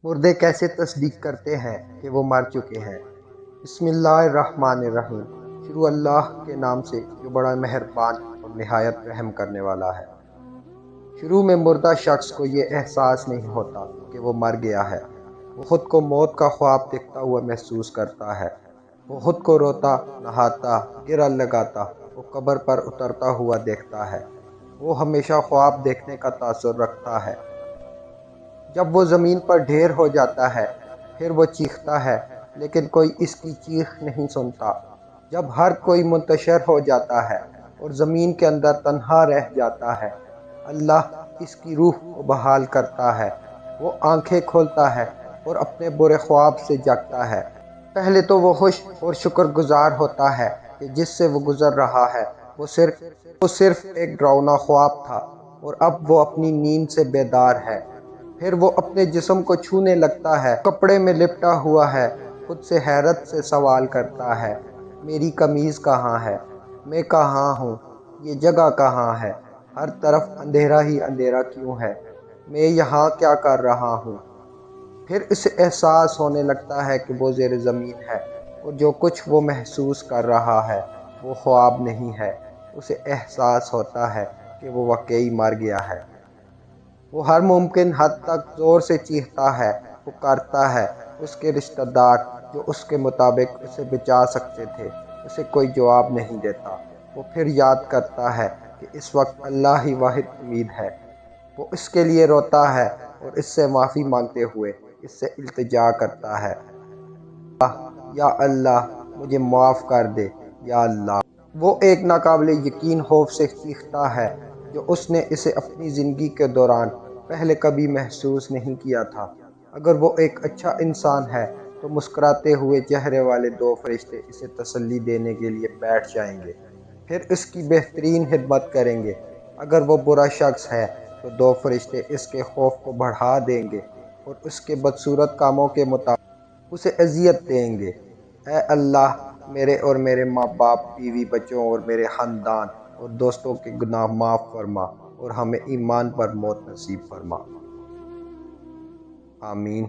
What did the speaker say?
مردے کیسے تصدیق کرتے ہیں کہ وہ مر چکے ہیں؟ بسم اللہ الرحمن الرحیم۔ شروع اللہ کے نام سے جو بڑا مہربان اور نہایت رحم کرنے والا ہے۔ شروع میں مردہ شخص کو یہ احساس نہیں ہوتا کہ وہ مر گیا ہے۔ وہ خود کو موت کا خواب دیکھتا ہوا محسوس کرتا ہے۔ وہ خود کو روتا، نہاتا، گرہ لگاتا اور قبر پر اترتا ہوا دیکھتا ہے۔ وہ ہمیشہ خواب دیکھنے کا تاثر رکھتا ہے۔ جب وہ زمین پر ڈھیر ہو جاتا ہے پھر وہ چیختا ہے، لیکن کوئی اس کی چیخ نہیں سنتا۔ جب ہر کوئی منتشر ہو جاتا ہے اور زمین کے اندر تنہا رہ جاتا ہے، اللہ اس کی روح کو بحال کرتا ہے۔ وہ آنکھیں کھولتا ہے اور اپنے برے خواب سے جاگتا ہے۔ پہلے تو وہ خوش اور شکر گزار ہوتا ہے کہ جس سے وہ گزر رہا ہے وہ صرف ایک ڈراؤنا خواب تھا اور اب وہ اپنی نیند سے بیدار ہے۔ پھر وہ اپنے جسم کو چھونے لگتا ہے، کپڑے میں لپٹا ہوا ہے، خود سے حیرت سے سوال کرتا ہے، میری قمیض کہاں ہے؟ میں کہاں ہوں؟ یہ جگہ کہاں ہے؟ ہر طرف اندھیرا ہی اندھیرا کیوں ہے؟ میں یہاں کیا کر رہا ہوں؟ پھر اسے احساس ہونے لگتا ہے کہ وہ زیر زمین ہے اور جو کچھ وہ محسوس کر رہا ہے وہ خواب نہیں ہے۔ اسے احساس ہوتا ہے کہ وہ واقعی مر گیا ہے۔ وہ ہر ممکن حد تک زور سے چیختا ہے، پکارتا ہے۔ اس کے رشتہ دار جو اس کے مطابق اسے بچا سکتے تھے اسے کوئی جواب نہیں دیتا۔ وہ پھر یاد کرتا ہے کہ اس وقت اللہ ہی واحد امید ہے۔ وہ اس کے لیے روتا ہے اور اس سے معافی مانگتے ہوئے اس سے التجا کرتا ہے، یا اللہ مجھے معاف کر دے، یا اللہ۔ وہ ایک ناقابل یقین خوف سے چیختا ہے جو اس نے اسے اپنی زندگی کے دوران پہلے کبھی محسوس نہیں کیا تھا۔ اگر وہ ایک اچھا انسان ہے تو مسکراتے ہوئے چہرے والے دو فرشتے اسے تسلی دینے کے لیے بیٹھ جائیں گے، پھر اس کی بہترین خدمت کریں گے۔ اگر وہ برا شخص ہے تو دو فرشتے اس کے خوف کو بڑھا دیں گے اور اس کے بدصورت کاموں کے مطابق اسے اذیت دیں گے۔ اے اللہ، میرے اور میرے ماں باپ، بیوی بچوں اور میرے خاندان اور دوستوں کے گناہ معاف فرما اور ہمیں ایمان پر موت نصیب فرما۔ آمین۔